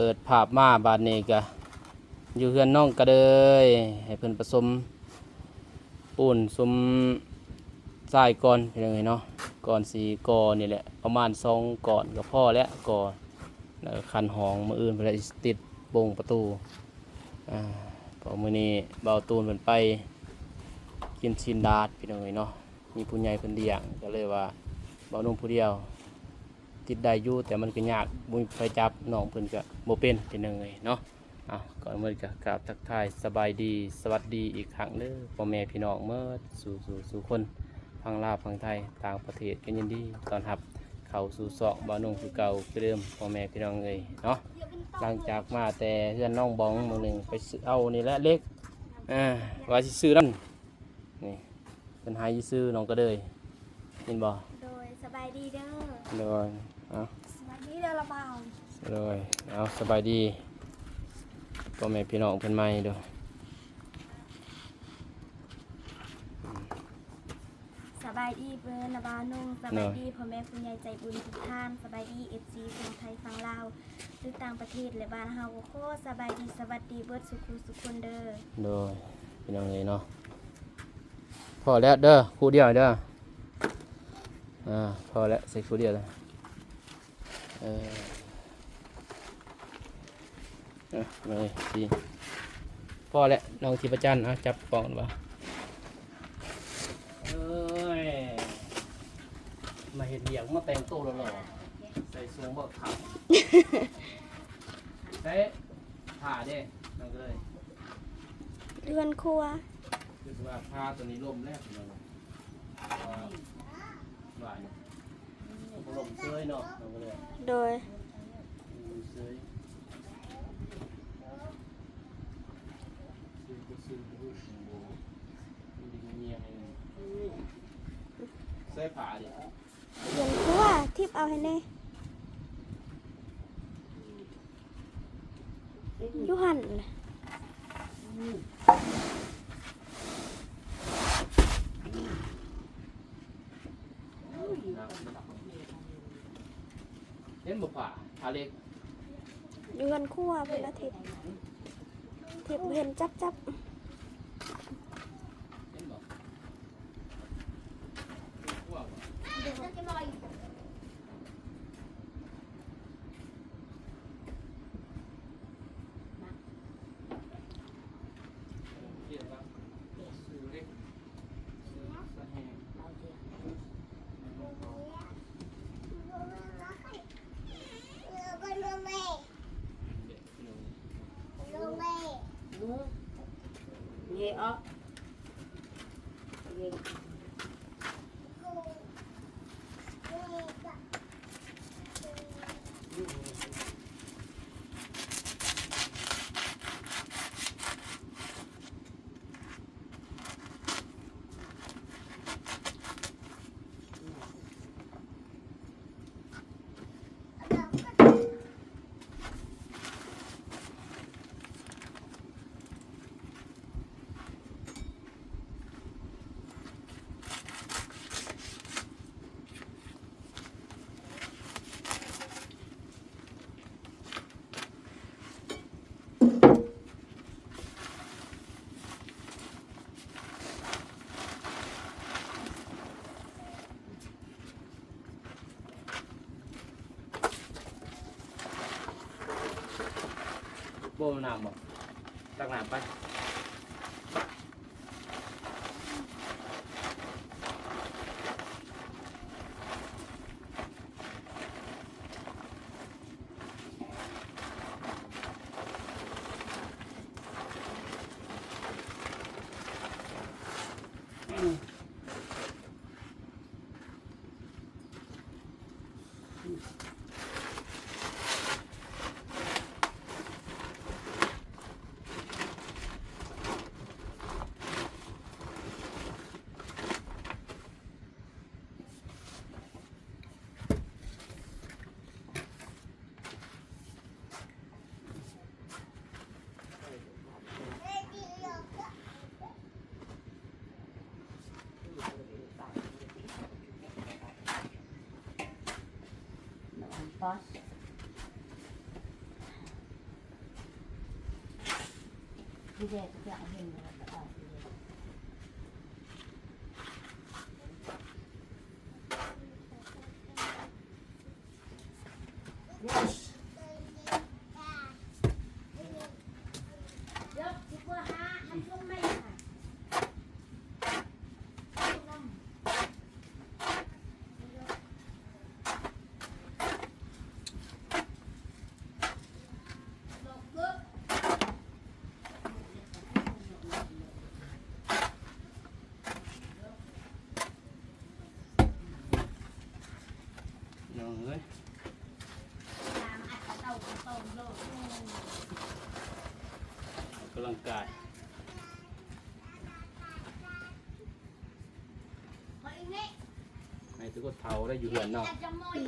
ปิดภาพมาบาดนี้ก็อยู่เฮือนน้องก็เลยให้เพิ่นผสมปูนสมทรายก่อนเป็นยังไงเนาะก่อนสีก่อนี่แหละประมาณ2ก่อนก็พอแล้วก่อคันหองมื้ออื่นเพิ่นสิติดโป่งประตูพอมื้อนี้เบาตูนเพิ่นไปกินชินดาดเป็นยังไงเนาะมีผู้ใหญ่เพิ่นเลี้ยงก็เลยว่าเบานุ่มผู้เดียวติดได้อยู่แต่มันก็ยากบ่มีไฟจับน้องเพิ่นก็บ่เป็นยังไงเนาะก่อนมื้อก็กราบทักทายสบายดีสวัสดีอีกครั้งเด้อพ่อแม่พี่น้องเมื่อสู่คนพังลาวพังไทยต่างประเทศก็ยินดีต้อนรับเข้าสู่ซอกบ่าวนุ่งคือเก่าคือเดิมพ่อแม่พี่น้องเอ้ยเนาะหลังจากมาแต่เฮือนน้องบองมื้อนึงไปซื้อเอานี่แหละเล็กว่าสิซื้อนั่นนี่เพิ่นให้ซื้อน้องก็เลยยินบ่โดยสบายดีเด้อโดยสบายดีเด้อละเบาโดยสบายดีพ่อแม่พี่น้องเพิ่นใหม่เด้อสบายดีเพิ่นละเบานุ่งสบายดีพ่อแม่ผู้ใหญ่ใจบุญทุกท่านสบายดี FC ฝั่งไทยฝั่งลาวหรือต่างประเทศและบ้านเฮาโคสบายดีสวัสดีเบิดสุขคนเด้อโดยพี่น้องเอ้ยเนาะพอแล้วเด้อคู่เดียวเด้อพอแล้วใส่คู่เดียวแล้วเลยดีพอแล้วน้องทิพจันทร์จับปองบ่มาเห็นเดียงมาแต่งตัวหล่อๆใส่ทรงบ่ขาวใส่ผ้าเด้น้องก็เลยเรือนครัวคือว่าผ้าตัวนี้ล่มแล้วพี่น้องว่าอยู่ล่มเซยเนาะน้องก็เลยโดยเซยใส่ผ้าดิเรือนครัวทิพเอาให้แน่ยูหันเห็นบ่ผ้าเล็กเรือนครัวเป็นอาทิตย์ทิพเห็นจับโบมน้ำบ่ตักน้ำไป ที่แรกจะเอาเห็นแล้วก็ออกเลยเดี๋ยวสิว่าหาอันลงไม่ค่ะ น้องเอ้ย ตามอัดเต่าโลด ออกกำลังกาย เฮ้ยนี่ ให้ทุกคนเฒ่าได้อยู่เฮือนเนาะ อาจจะมอย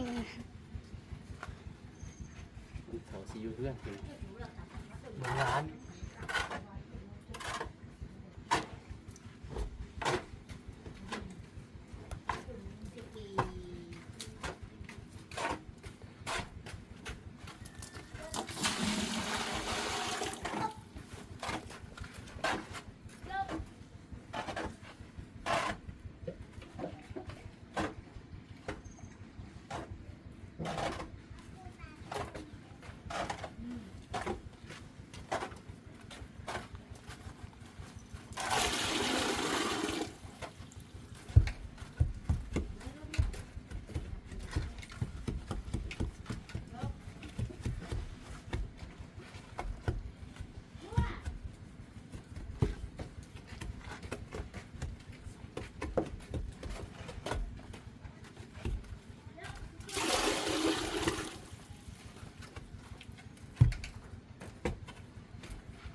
มันเฒ่าสิอยู่เฮือนพี่น้อง ร้าน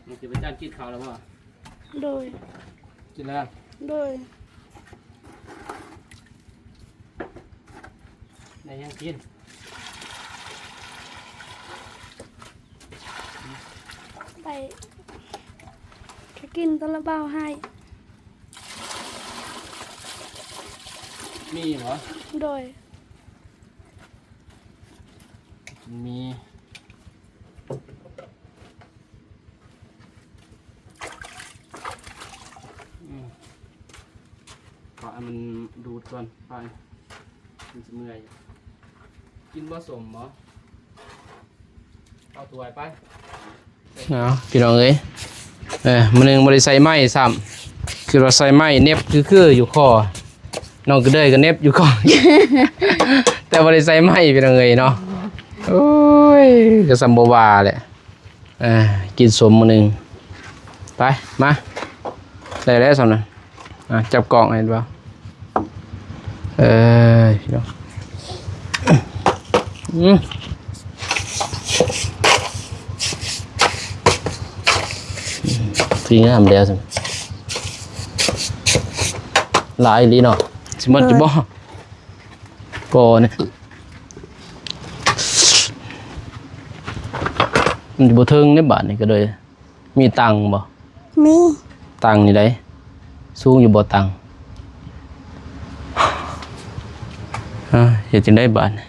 มันสิไปจ้างกินข้าวแล้วบ่ โดย กินแล้ว โดย ได้ยังกิน ไปกินตะละเบาให้ มีเหรอ โดย มีขอให้มันดูดก่อนไปมันจะเมื่อยกินผสมเหรอเอาตัวไปเอาพี่น้องเอ้ยมันนึงบริใส่ไม้ซ้ำคือเราใส่ไม้เน็บคืออยู่คอน้องก็เด้ยก็เน็บอยู่คอ แต่บริใส่ไม้พี่น้องเอ้ยเนาะโอ้ยก็สัมบวาแหละกินสมมื้อนึงไปมาได้แล้วสำนักจับกล่องเห็นป่ะพี่น้องพี่งามแล้วสิหลายลีเนาะสิมันจะบ่พอเนี่ยมันจะบ่เทิงในบ้านนี่ก็เลยมีตังค์บ่ มี ตังค์นี่ได้สูงอยู่บ่ตังค์เฮ็ดจังได๋บาดนี่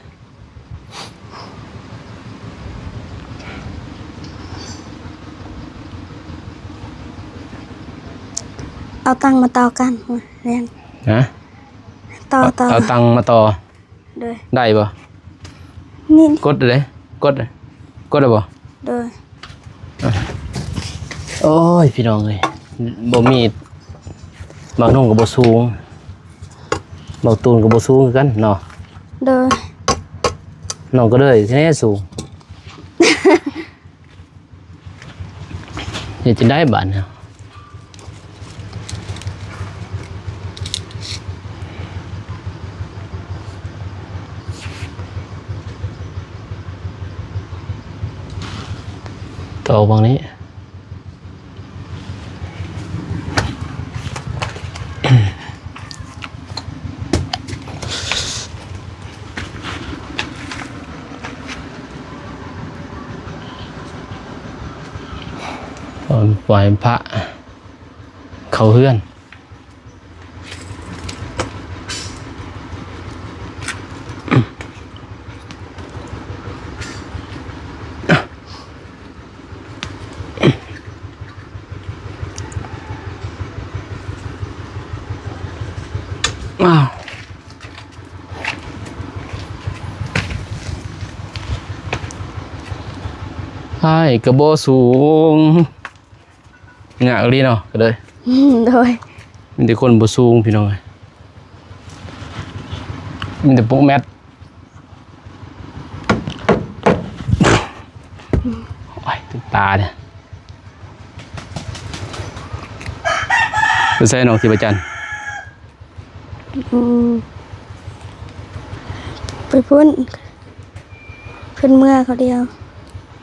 เอาตังค์มาต่อกันเรียน ฮะ ต่อ เอาตังค์มาต่อ โดย ได้บ่ นี่ กดเลยกดได้บ่ โดย โอ้ยพี่น้องเอ้ยบ่มีบางน้องก็บ่สูงบางตูนก็บ่สูงคือกันเนาะ โดย น้องก็เลยสิแน่สูง เฮ็ดจังได๋บาดนี่ต่อบางนี้ ปล่อยพระเขาเฮือน พ่ายกระโบสูงหนักลีเนาะก็เลย โดย มีแต่คนบ่สูงพี่น้องมีแต่ปุ๊กแมทโอ้ยตึกตาเนี่ยไปใส่น้องที่ประจัน ไปพุ่นเพิ่นเมื่อเขาเดียว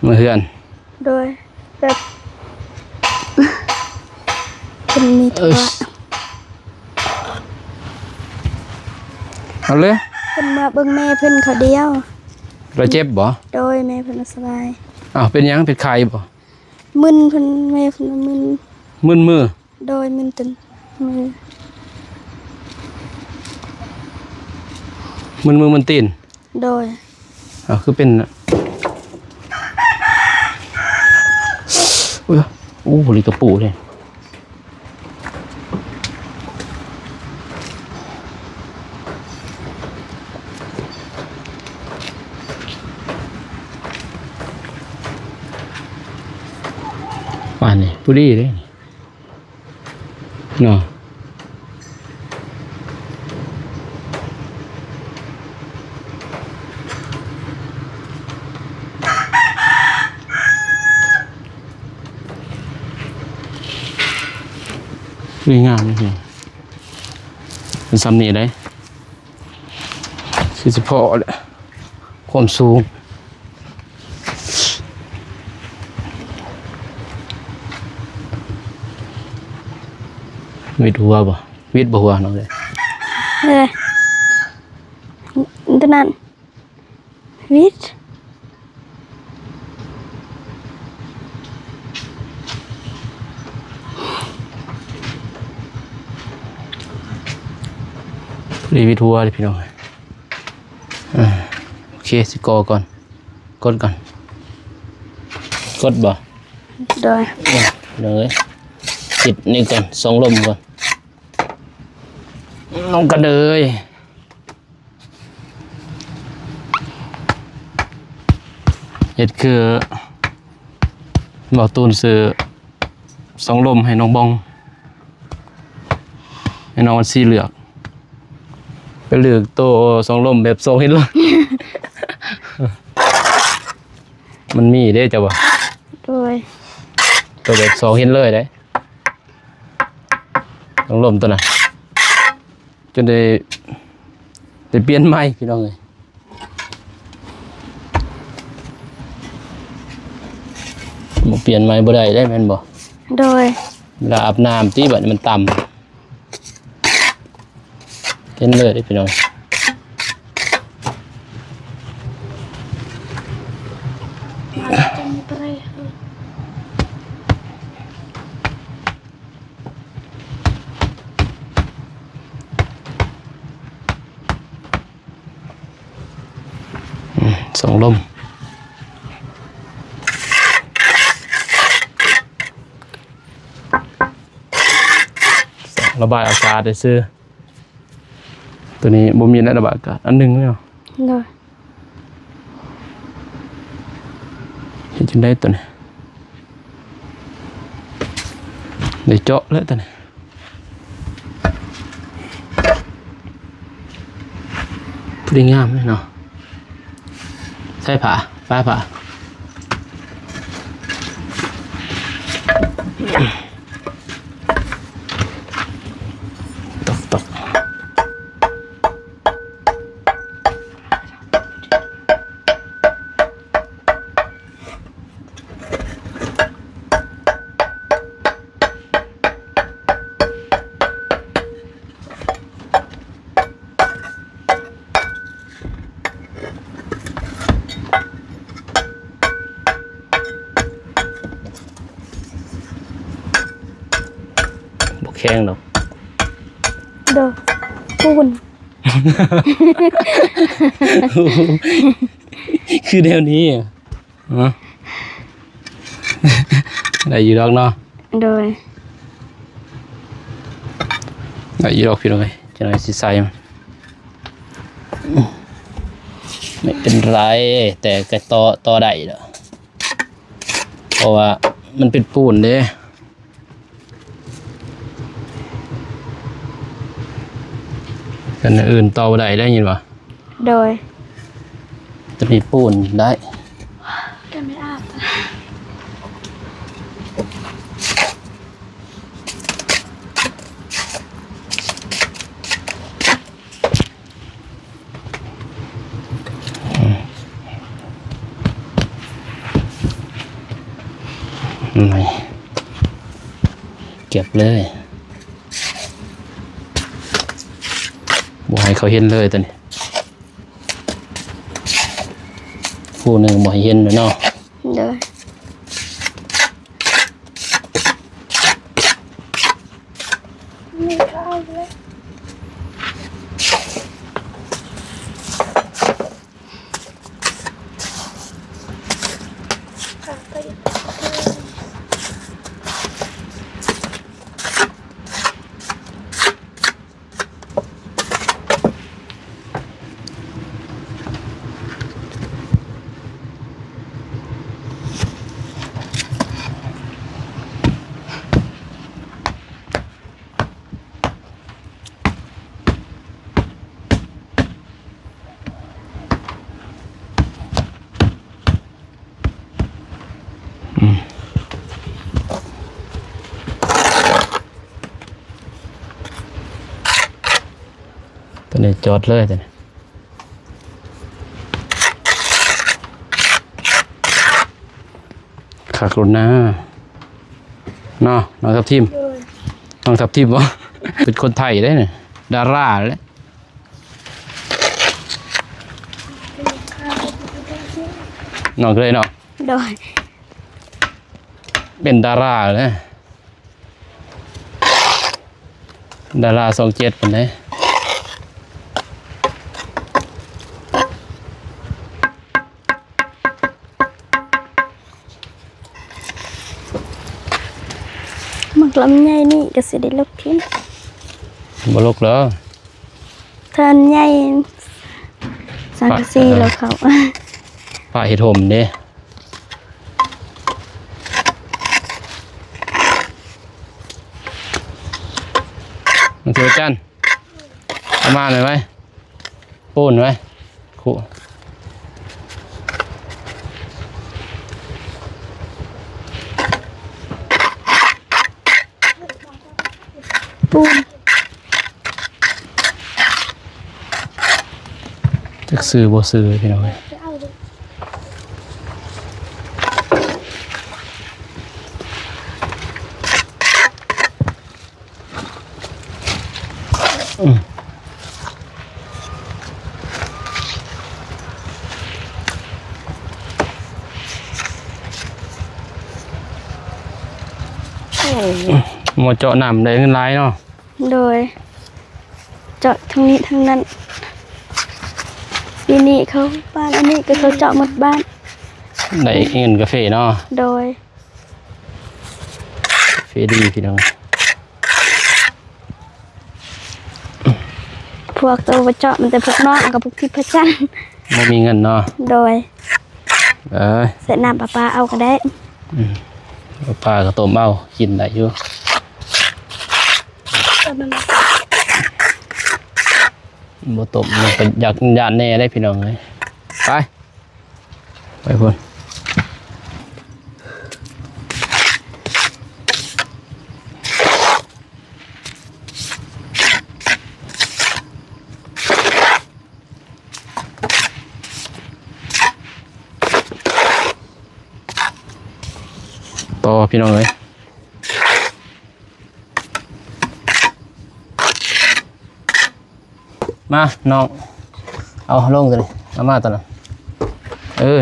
มาเฮือน โดยแบบเพิ่นมีธุระ เอาเลย เพิ่นมาเบิ่งแม่เพิ่นเขาเดียว เราเจ็บบ่ โดยแม่เพิ่นบ่สบาย อ้าวเป็นหยังเป็นไข้บ่ มึนเพิ่นแม่เพิ่นมึน มึนมือ โดยมึนตึนมือ มึนมือมันตีน โดย อ้าวคือเป็นอุ้ยโอ้โหลิกระปูเลยป่านนี่ผู้ดีเลยเนาะดีงามนี่เป็นซ้ำนี่เลยคือเฉพาะแหละความสูงวิดหัวบ่วิดบ่หัวน้องเลย เฮ้ยตัวนั้นวิทย์ รีวิดหัวเลยพี่น้องโอเคสิกอก่อนกดก่อนกดบ่ โดย เลยปิดนี่ก่อนส่องลมก่อนน้องกระเดยเห็ดคือบอกตูนซื้อส่องลมให้น้องบองให้น้องมันสีเหลือกไปเลือกโตส่องลมแบบส่องเห็นเลย มันมีได้จ้ะวะ โดย ตัวแบบส่องเห็นเลยได้ส่องลมตัวน่ะจนได้เปลี่ยนไม้พี่น้องเลยบ่เปลี่ยนไม้บ่ได้ได้แม่นบ่ โดย เวลาอาบน้ำที่บัดนี้มันต่ำเห็นเลยได้พี่น้องส่องลมระบายอากาศได้ซื้อตัวนี้บ่มีระบายอากาศอันหนึงเนาะ โดย เห็นจังได้ตัวนี้ได้เจาะแล้วตัวนี้พอดีงามเลยเนาะใช่ผ่าป้าผ่าตกบ่แข็งดอก โดยปูน คือเดี๋ยวนี้อะฮะ ได้อยู่ดอกเนาะ โดย ได้อยู่ดอกพี่น้อยจะหน่อยสิใส่มันไม่เป็นไรแต่ก็ต่อได้เด้อ เพราะว่ามันเป็นปูนเด้กันอื่นต่อบ่ได้ได้ยินบ่ โดย จะมีปูนได้ ก็ไม่อาบ ไม่เก็บเลยบ่ให้เขาเห็นเลยตอนนี้ผู้หนึ่งบ่ให้เห็นเลยเนาะ โดยนี่ก็เอาเลยไป ตัวนี้จอดเลยตัวนี้ขักรถนะเนาะน้องทับทิมน้องทับทิมวะ เป็นคนไทยได้เนี่ยดาราเลยน้องเคยเนาะ โดย เป็นดาราเลยดารา27เป็นไง มักลำไยนี่ก็สิได้ลบทิ้ง บลุกแล้ว ทานใหญ่สังกะสีแล้วเขา ผ้าเห็ดหมเด้มันคือจันเอามาหน่อยไหมปูนไว้ขู่ ปูน จักซื้อบ่ซื้อพี่น้องเอ้ยหมดเจาะน้ำได้เงินหลายเนาะ โดย เจาะทั้งนี้ทั้งนั้นปีนี้เขาบ้านอันนี้ก็เขาเจาะหมดบ้าน ได้เงินกาแฟเนาะ โดย กาแฟดีพี่น้อง พวกตัวมาเจาะมันแต่พวกน้องกับพวกที่พระจันทร์ บ่มีเงินเนาะ โดย เอ้ย เสร็จน้ำประปาเอาก็ได้ ปลาก็ต้มเอากินได้อยู่บ่ต้มมันก็อยากย่านแน่ได้พี่น้องเอ้ยไปไปพุ่นต่อพี่น้องเอ้ยมาน้องเอาลงตัวนี้เอามาตัวนั้น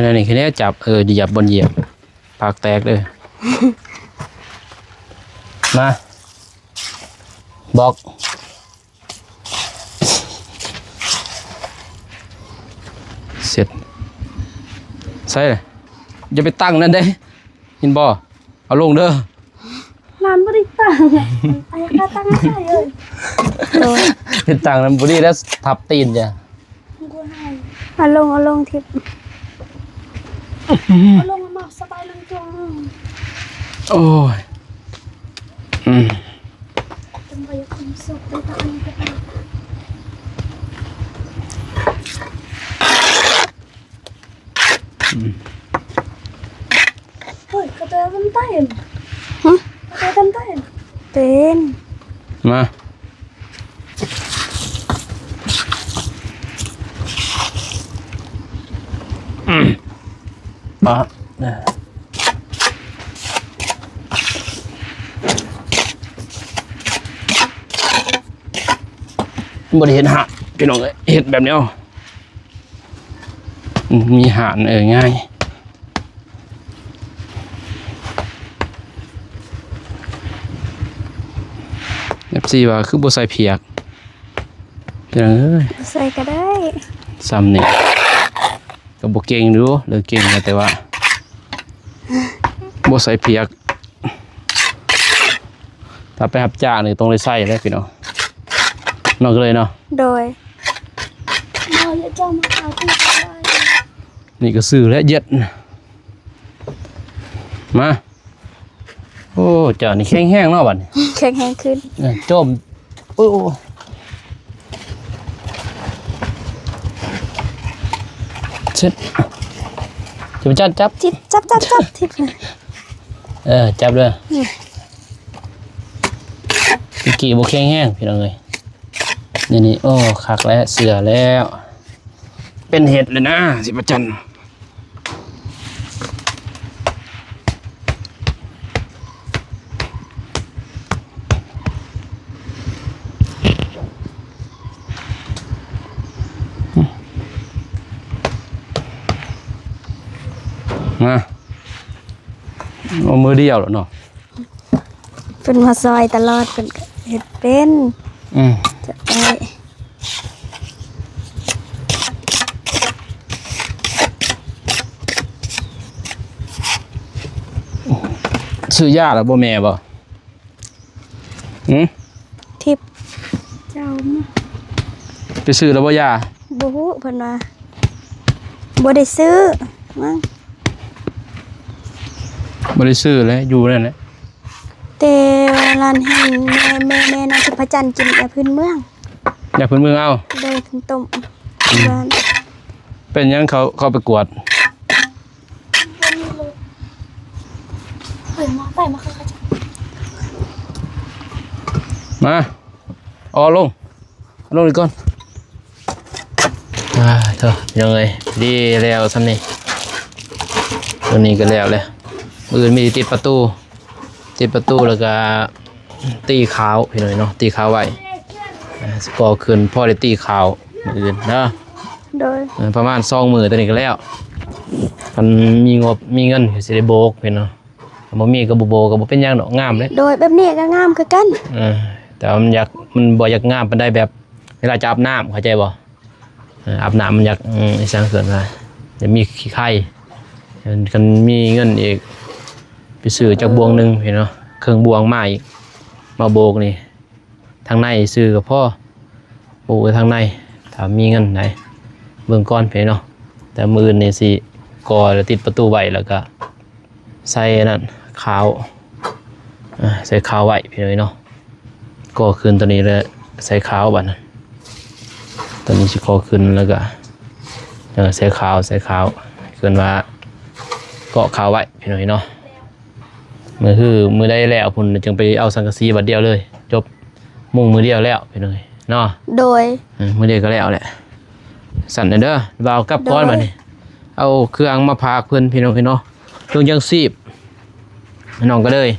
นั่นนี่แค่นี้จับเหยียบบนเหยียบปากแตกเลย มาบอกเสร็จใช่เลยอย่าไปตั้งนั่นเด้ยินบ่เอาลงเด้อ ร้านบริตั้งไอ้ข้าตั้งไม่ได้เลยโดย เป็นตั้งนั้นบุรีแล้วทับตีนจ้ะ เอาลงทิพย์เอาลงมาสบายลงจง โอ้ยจำไว้คุมสุกไปตอนนี้เฮ้ยกระเตยมันเต้นกระเตยมันเต้นเป็น มาปะเนี่ยบริเห็นหาดพี่น้องเอ้ยเห็ดแบบนี้เอามีหาดง่ายFC ว่าคือบ่ใส่เพียกพี่น้องเอ้ย ใส่ก็ได้ ซ้ำนี่ก็บ่เก่งดูหรือเก่งนะแต่ว่าบ่ใส่เพียกถ้าไปรับจ้างนี่ต้องได้ใส่เลยพี่น้องนอกเลยเนาะ โดยเราจะจำเอาที่ได้ นี่ก็ซื้อและเย็ดมาโอ้เจ้านี่แข็งแห้งเนาะบัดนี้ แข็งแรงขึ้น จมโอ้เช็ดจะไปจับ จิบจับทิพย์ จับเลยพี่กี่บุแข็งแห้งพี่น้องเลยนี่โอ้คักแล้วเสือแล้ว เป็นเห็ดเลยนะสิประจันมาเอามือเดียวเหรอเนาะ เป็นมาซอยตลอดเป็นเห็ดเป็นจะได้ ซื้อยาหรือบ่แม่บ่ทิพย์เจ้ามา ไปซื้อแล้วบ่ยา บูฮูเพิ่นว่าบ่ได้ซื้อมั้ง บ่ได้ซื้อแล้วอยู่นั่นแหละ แต่ร้านแห่งแม่นาทิพจันทร์กินแต่พื้นเมือง อยากเพิ่นมือเอา โดยถึงต้มบ้าน เป็นหยังเขาไปกวด เฮ้ยมาใส่มาค่ะ มาเอาลงดีก่อนเถอะยังไงดีแล้วซ้ำนี่ตัวนี้ก็แล้วเลยมือมีติดประตูแล้วก็ตีขาวพี่หน่อยเนาะตีขาวไว้สปอร์ขึ้นพ่อได้ตีขาวมือเนาะ โดย ประมาณ2 มื้อตัวนี้ก็แล้วมันมีงบมีเงินก็สิได้โบกพี่เนาะบ่มีก็บ่โบกก็บ่เป็นหยังดอกงามเลย โดยแบบนี้ก็งามคือกัน แต่ว่ามันบ่อยากงามปานใดแบบเวลาจะอาบน้ำเข้าใจบ่อาบน้ำมันอยากไอ้สร้างเกินว่าจะมีขี้ไข่กันมีเงินอีกไปซื้อจากบวงหนึงพี่เนาะเครื่องบวงมาอีกมาโบกนี่ทางในซื้อกับพ่อโบกทางในถ้ามีเงินไหนเบื้องก้อนพี่เนาะแต่มืออื่นนี่สิก่อแล้วติดประตูไว้แล้วก็ใส่นั่นขาวใส่ขาวไว้พี่เนาะก่อคืนตัวนี้เลยใส่ขาวบัดนั้นตัวนี้สิก่อคืนแล้วก็ใส่ขาวคืนว่าเกาะขาวไว้พี่เนาะมือได้แล้วพุ่นจึงไปเอาสังกะสีบัดเดียวเลยจบมุ่งมือเดียวแล้วพี่เนาะ โดย มือเดียวก็แล้วแหละสั่นเด้อบ่าวกลับก้อนมานี่เอาเครื่องมาพากเพิ่นพี่เนาะเครื่องยังชีพน้องก็เลย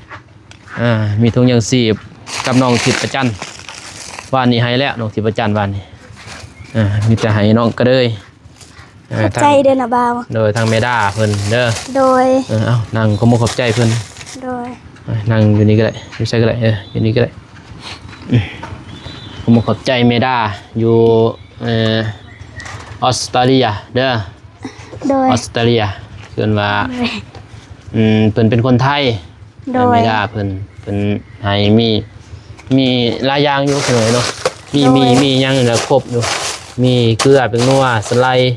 มีถุงยังชีพกับน้องทิพย์ประจันวานนี้ให้แล้วน้องทิพย์ประจันวานนี้มีแต่ให้น้องก็เลย ขอบใจเด้อนะบ่าว โดยทางเมด้าเพิ่นเด้อ โดย เอานั่งขโมยขอบใจเพิ่น โดย นั่งอยู่นี่ก็ได้อยู่ใช่ก็ได้อยู่นี่ก็ได้ขโมยขอบใจเมด้าอยู่ออสเตรเลียเด้อ โดย ออสเตรเลียเพิ่นว่าเพิ่นเป็นคนไทย โดย เมด้าเพิ่นให้มีหลายอย่างอยู่เพิ่นเนาะมีหยังเหลือครบอยู่มีเกลือเป็นนัวสไลด์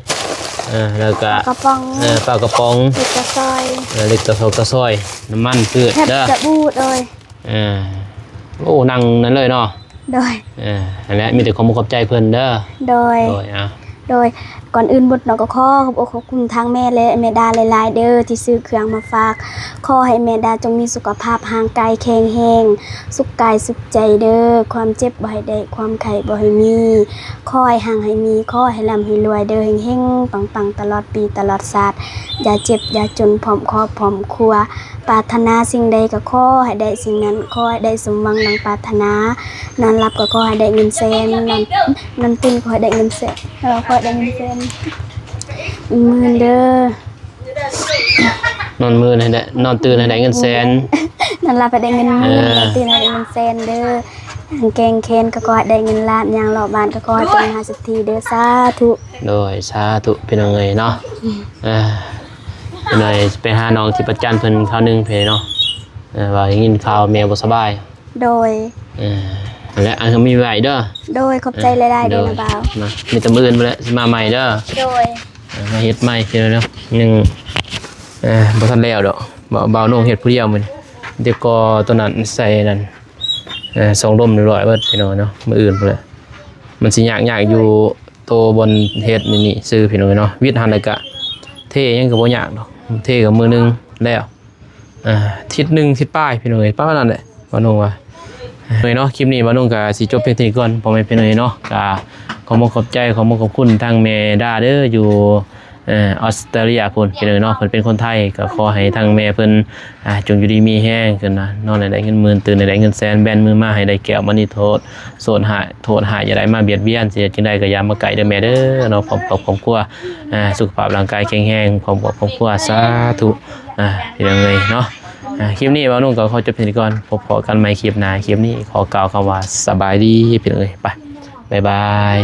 แล้วก็ กระป๋อง ปลากระป๋อง เล็กกระซอย เล็กกระซอยน้ำมันพืช แทบ เด้อ จะบูดเลย โอ้นั่งนั้นเลยเนาะ โดย อันนี้มีแต่ความขอบใจเพิ่นเด้อ โดย โดย ก่อนอื่นบทน้องก็ขอบคุณทางแม่และแม่ดาหลายๆเด้อที่ซื้อเครื่องมาฝากขอให้แม่ดาจงมีสุขภาพห่างกายแข็งแรงสุขกายสุขใจเด้อความเจ็บบ่ให้ได้ความไข้บ่ให้มีขอให้ห่างให้มีขอให้ร่ำให้รวยเด้อเฮงๆปังๆตลอดปีตลอดชาติอย่าเจ็บอย่าจนพร้อมครอบพร้อมครัวปรารถนาสิ่งใดก็ขอให้ได้สิ่งนั้นขอให้ได้สมหวังดังปรารถนานอนหลับก็ขอให้ได้เงินแสนนอนตื่นขอให้ได้เงินแสนเราขอให้ได้เงินแสนมือเด้อน อนมือให้ได้นอนตื่นให้ได้เงินแสน นอนหลับให้ได้เงินหมื่นนอนตื่นให้ได้เงินแสนเด้อแกงเคนก็ขอให้ได้เงินล้านยางหล่อบ้านก็ขอให้เป็น50ทีเด้อสาธุ โดยสาธุพี่น้องเอ้ยเนาะพี่น้อยไปหาน้องที่ประจันเพิ่นคราวนึงเพิ่นเนาะว่าได้ยินข่าวแม่บ่สบาย โดย และอันมีไว้เด้อ โดยขอบใจหลายๆเด้อนะบ่าว นะมีแต่มื้ออื่นบ่แล้วสิมาใหม่เด้อ โดย มาเฮ็ดใหม่พี่น้องเนาะยังบ่ทันแล้วดอกบ่าวน้องเฮ็ดผู้เดียวมื้อนี้เดี๋ยวก็ตัวนั้นใส่นั่นส่งลมเรียบร้อยเบิดพี่น้องเนาะมื้ออื่นพุ่นแหละมันสิยากอยู่โตบนเฮ็ดนี่ซื้อพี่น้องเนาะวิทย์หันแล้วก็เทยังก็บ่ยากดอกเทก็มื้อนึงแล้วทิศหนึงทิศป้ายพี่น้องเอ้ยประมาณนั้นแหละบ่น้องว่าเนาะคลิปนี้บ่น้องก็สิจบเพียงเท่านี้ก่อนพ่อแม่พี่น้องเนาะก็ขอขอบใจขอบคุณทางแม่ดาเด้ออยู่ออสเตรเลียพุ่นพี่น้องเนาะเพิ่นเป็นคนไทยก็ขอให้ทางแม่เพิ่นจงอยู่ดีมีแรงขึ้นนะนอนได้เงินหมื่นตื่นได้เงินแสนแบนมือมาให้ได้แก้วมณีโทษโทษหายอย่าได้มาเบียดเบียนเสียจึงได้ก็อย่ามาไกลเด้อแม่เด้อเนาะพร้อมกับครอบครัวสุขภาพร่างกายแข็งแรงพร้อมกับครอบครัวสาธุพี่น้องเอ้ยเนาะคลิปนี้บ่าวนุ่งก็ขอจบเพียงเท่านี้ก่อนพบกันใหม่คลิปหน้าคลิปนี้ขอกล่าวคำว่าสบายดีพี่น้องเอ้ยไปบ๊ายบาย